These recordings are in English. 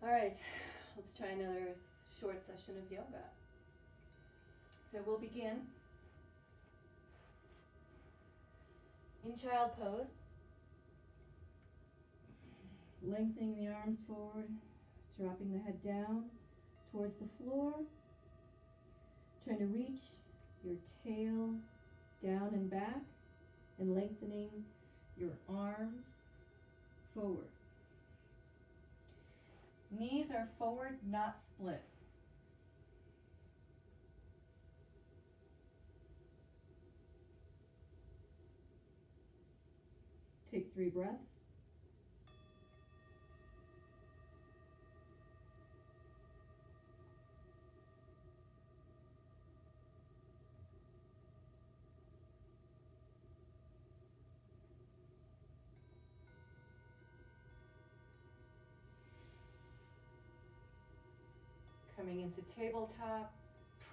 All right, let's try another short session of yoga. So we'll begin in child pose, lengthening the arms forward, dropping the head down towards the floor, trying to reach your tail down and back and lengthening your arms forward. Knees are forward, not split. Take 3 breaths. Coming into tabletop,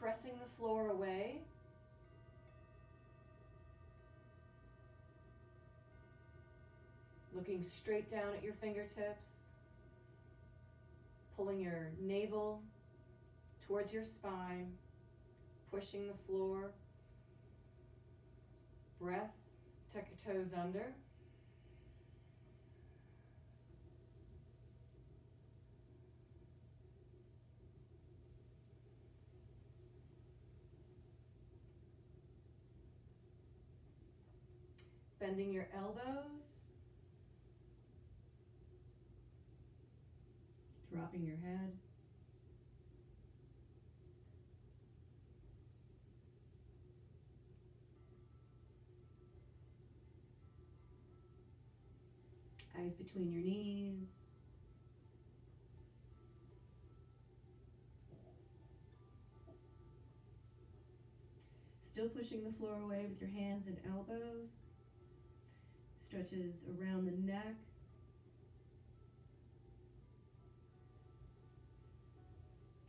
pressing the floor away. Looking straight down at your fingertips. Pulling your navel towards your spine. Pushing the floor. Breath, tuck your toes under. Bending your elbows. Dropping your head. Eyes between your knees. Still pushing the floor away with your hands and elbows. Stretches around the neck.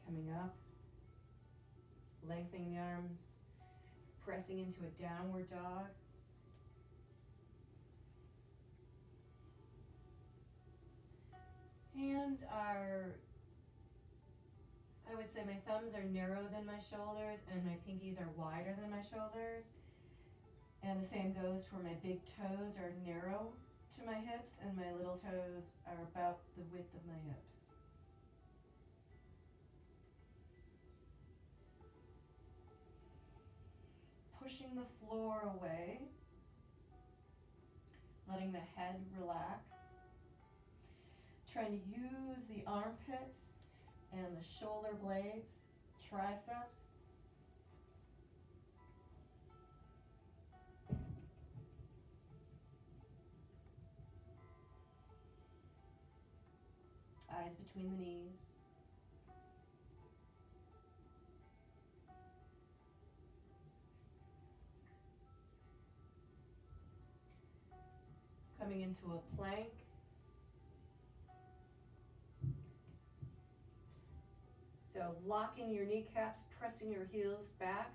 Coming up. Lengthening the arms. Pressing into a downward dog. Hands are, I would say my thumbs are narrower than my shoulders and my pinkies are wider than my shoulders. And the same goes for my big toes are narrow to my hips and my little toes are about the width of my hips. Pushing the floor away, letting the head relax. Trying to use the armpits and the shoulder blades, triceps. Eyes between the knees. Coming into a plank. So locking your kneecaps, pressing your heels back,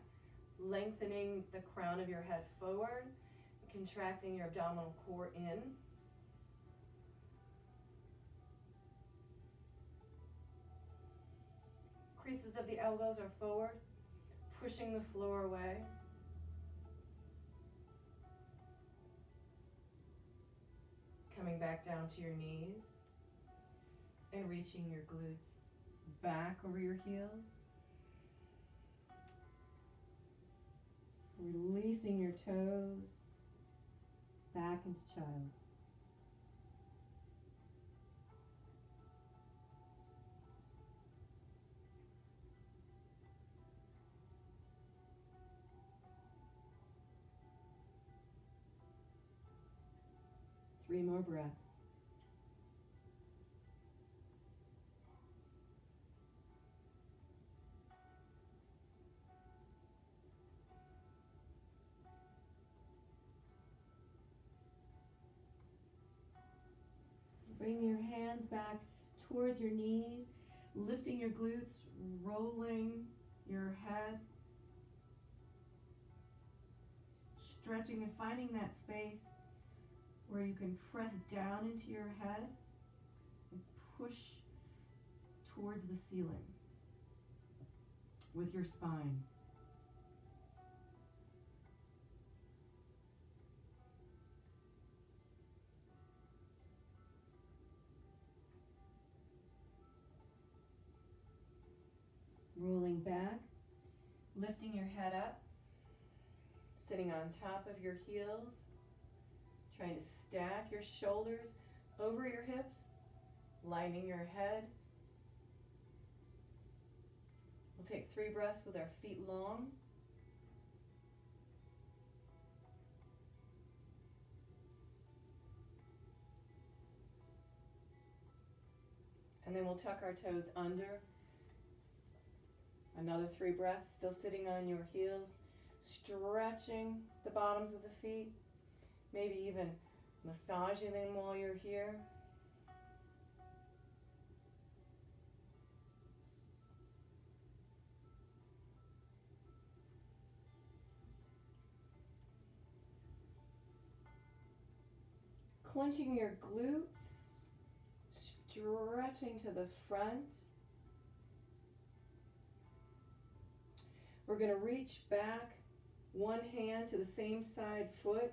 lengthening the crown of your head forward, contracting your abdominal core in. Creases of the elbows are forward, pushing the floor away. Coming back down to your knees and reaching your glutes back over your heels. Releasing your toes back into child. Three more breaths. Bring your hands back towards your knees, lifting your glutes, rolling your head, stretching and finding that space where you can press down into your head and push towards the ceiling with your spine. Rolling back, lifting your head up, sitting on top of your heels, trying to stack your shoulders over your hips, lining your head. We'll take 3 breaths with our feet long. And then we'll tuck our toes under. Another 3 breaths, still sitting on your heels, stretching the bottoms of the feet, maybe even massaging them while you're here. Clenching your glutes, stretching to the front. We're going to reach back one hand to the same side foot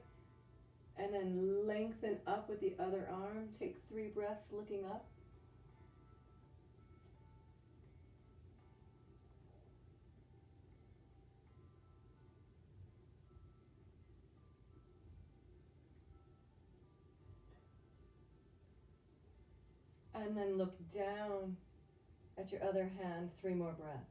and then lengthen up with the other arm. Take 3 breaths looking up. And then look down at your other hand, 3 more breaths.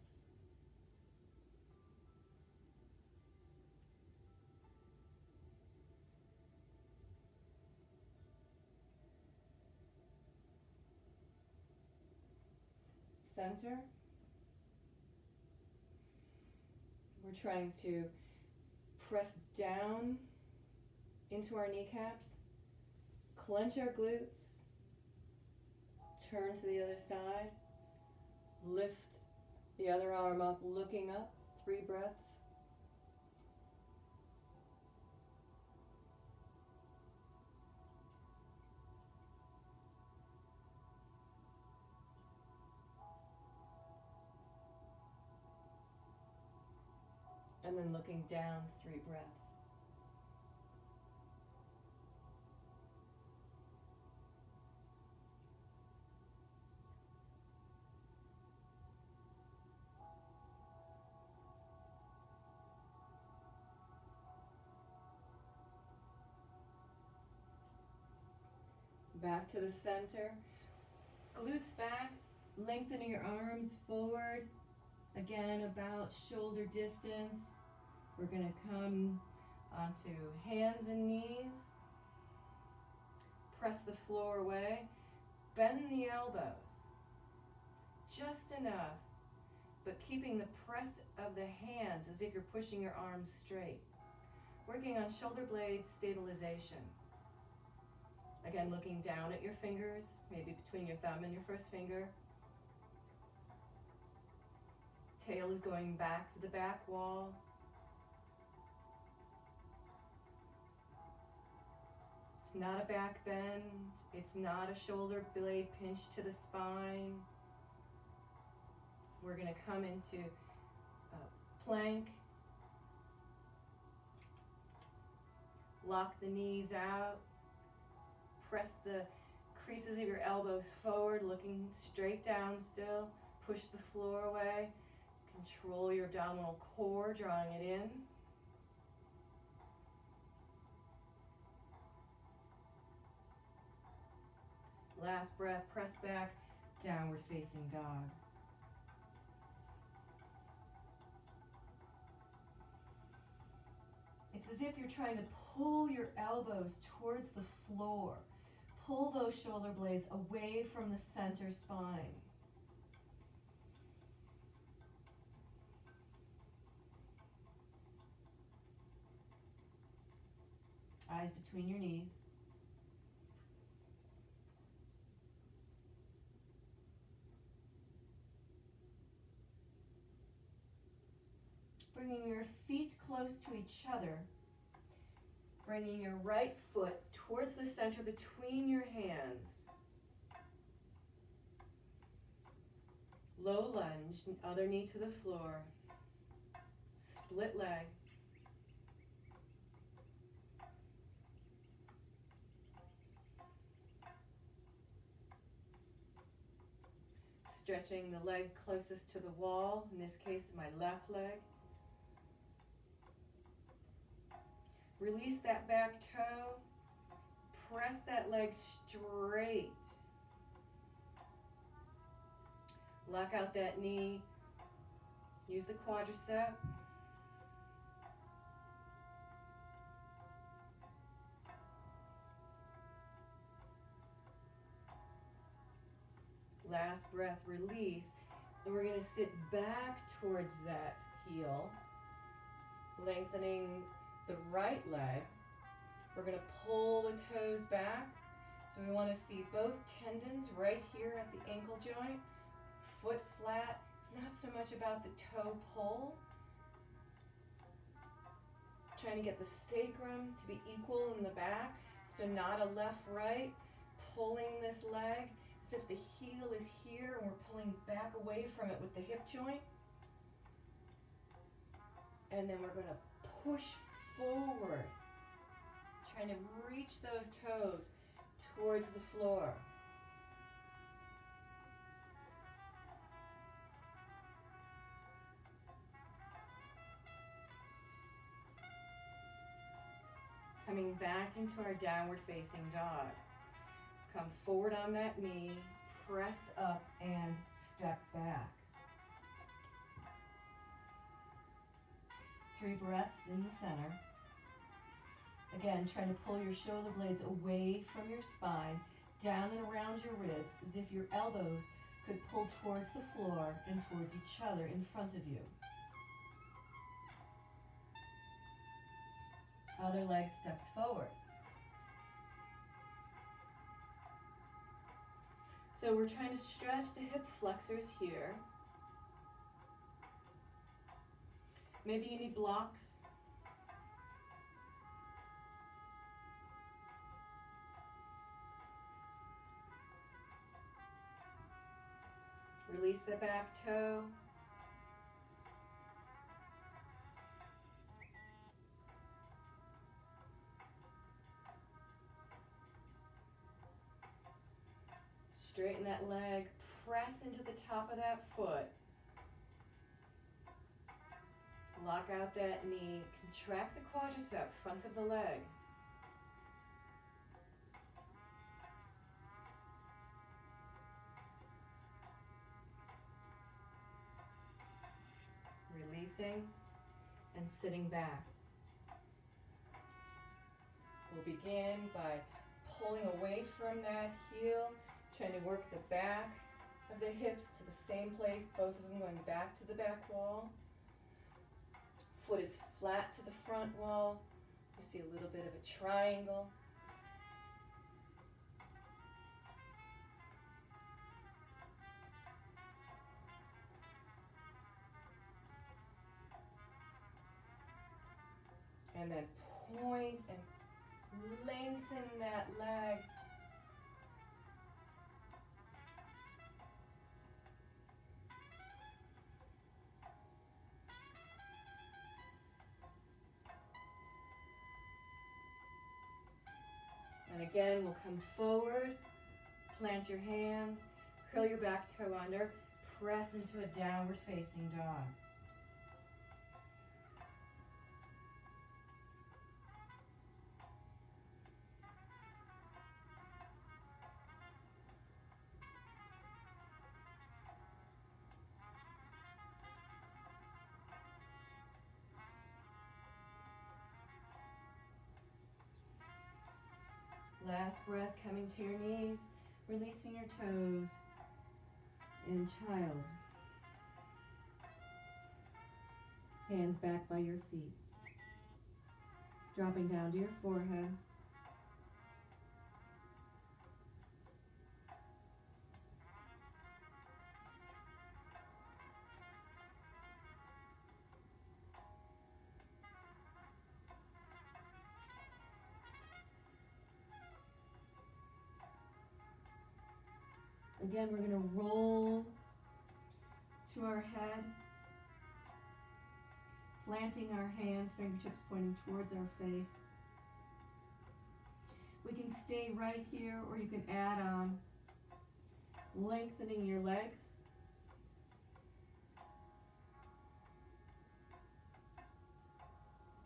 Center. We're trying to press down into our kneecaps, clench our glutes, turn to the other side, lift the other arm up, looking up, 3 breaths. And then looking down, 3 breaths. Back to the center. Glutes back, lengthening your arms forward. Again, about shoulder distance. We're going to come onto hands and knees. Press the floor away. Bend the elbows. Just enough, but keeping the press of the hands as if you're pushing your arms straight. Working on shoulder blade stabilization. Again, looking down at your fingers, maybe between your thumb and your first finger. Tail is going back to the back wall. It's not a back bend. It's not a shoulder blade pinch to the spine. We're going to come into plank. Lock the knees out. Press the creases of your elbows forward, looking straight down still. Push the floor away. Control your abdominal core, drawing it in. Last breath, press back, downward facing dog. It's as if you're trying to pull your elbows towards the floor. Pull those shoulder blades away from the center spine. Eyes between your knees. Bringing your feet close to each other. Bringing your right foot towards the center between your hands. Low lunge, other knee to the floor. Split leg. Stretching the leg closest to the wall, in this case my left leg. Release that back toe. Press that leg straight. Lock out that knee. Use the quadricep. Last breath, release. And we're going to sit back towards that heel, lengthening the right leg. We're going to pull the toes back. So we want to see both tendons right here at the ankle joint. Foot flat. It's not so much about the toe pull. Trying to get the sacrum to be equal in the back. So not a left-right. Pulling this leg as if the heel is here and we're pulling back away from it with the hip joint. And then we're going to push forward. Trying to reach those toes towards the floor. Coming back into our downward facing dog. Come forward on that knee, press up and step back. 3 breaths in the center. Again, trying to pull your shoulder blades away from your spine, down and around your ribs, as if your elbows could pull towards the floor and towards each other in front of you. Other leg steps forward. So we're trying to stretch the hip flexors here. Maybe you need blocks. Release the back toe. Straighten that leg, press into the top of that foot. Lock out that knee, contract the quadricep, front of the leg. Releasing and sitting back. We'll begin by pulling away from that heel, trying to work the back of the hips to the same place, both of them going back to the back wall. Foot is flat to the front wall. You see a little bit of a triangle. And then point and lengthen that leg. And again, we'll come forward, plant your hands, curl your back toe under, press into a downward facing dog. Last breath, coming to your knees, releasing your toes, and child. Hands back by your feet. Dropping down to your forehead. Again, we're going to roll to our head, planting our hands, fingertips pointing towards our face. We can stay right here, or you can add on lengthening your legs.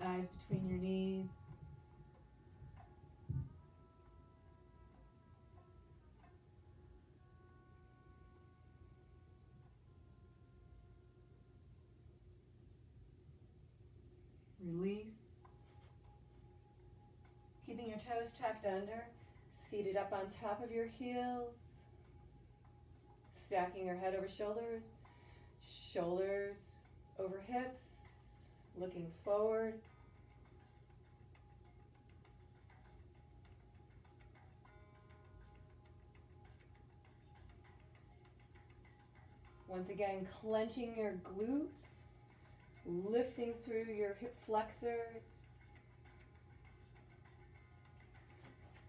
Eyes between your knees. Release. Keeping your toes tucked under, seated up on top of your heels. Stacking your head over shoulders, shoulders over hips, looking forward. Once again, clenching your glutes, lifting through your hip flexors,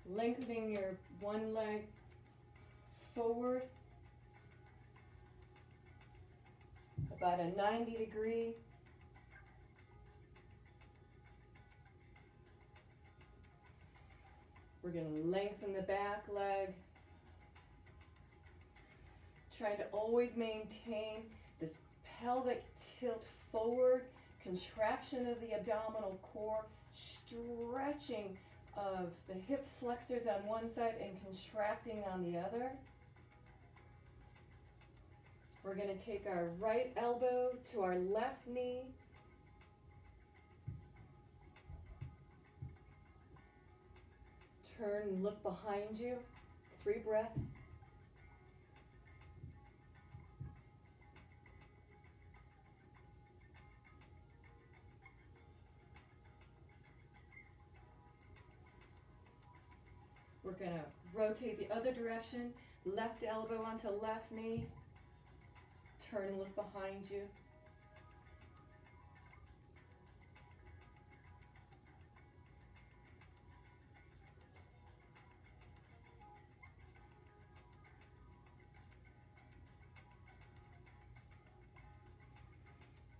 lengthening your one leg forward, about a 90-degree. We're going to lengthen the back leg. Trying to always maintain this pelvic tilt forward, contraction of the abdominal core, stretching of the hip flexors on one side and contracting on the other. We're going to take our right elbow to our left knee. Turn and look behind you. 3 breaths. We're going to rotate the other direction, left elbow onto left knee. Turn and look behind you.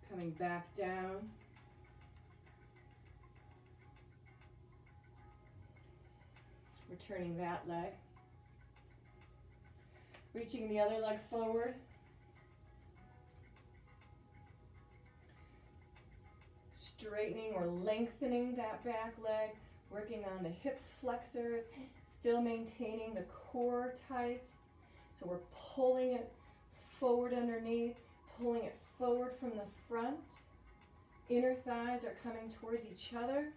Coming back down. Returning that leg. Reaching the other leg forward. Straightening or lengthening that back leg. Working on the hip flexors. Still maintaining the core tight. So we're pulling it forward underneath. Pulling it forward from the front. Inner thighs are coming towards each other.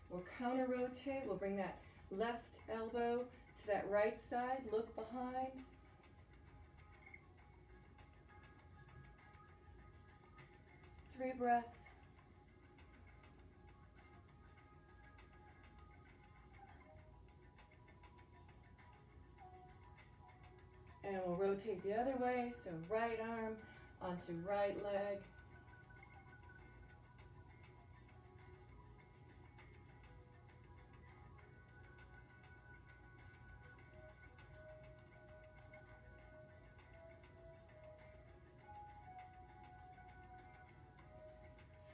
We'll counter rotate. We'll bring that left elbow to that right side. Look behind. Three breaths. And we'll rotate the other way. So right arm onto right leg.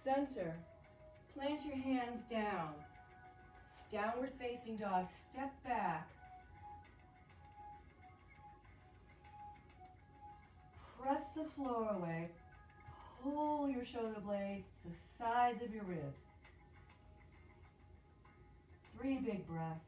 Center. Plant your hands down. Downward facing dog. Step back. Press the floor away. Pull your shoulder blades to the sides of your ribs. 3 big breaths.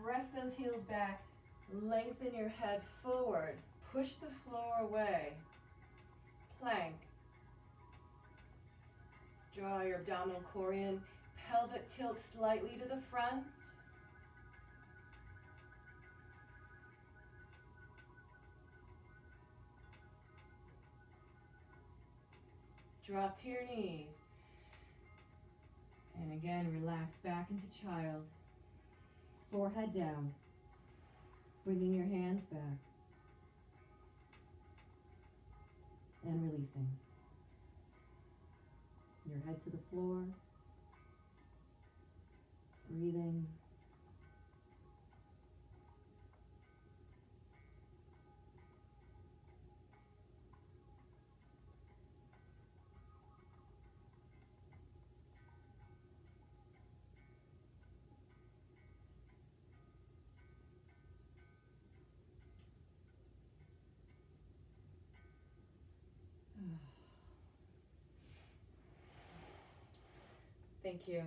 Press those heels back. Lengthen your head forward. Push the floor away. Plank. Draw your abdominal core in. Pelvic tilt slightly to the front. Drop to your knees. And again, relax back into child. Forehead down. Bringing your hands back. and releasing. Your head to the floor, breathing. Thank you.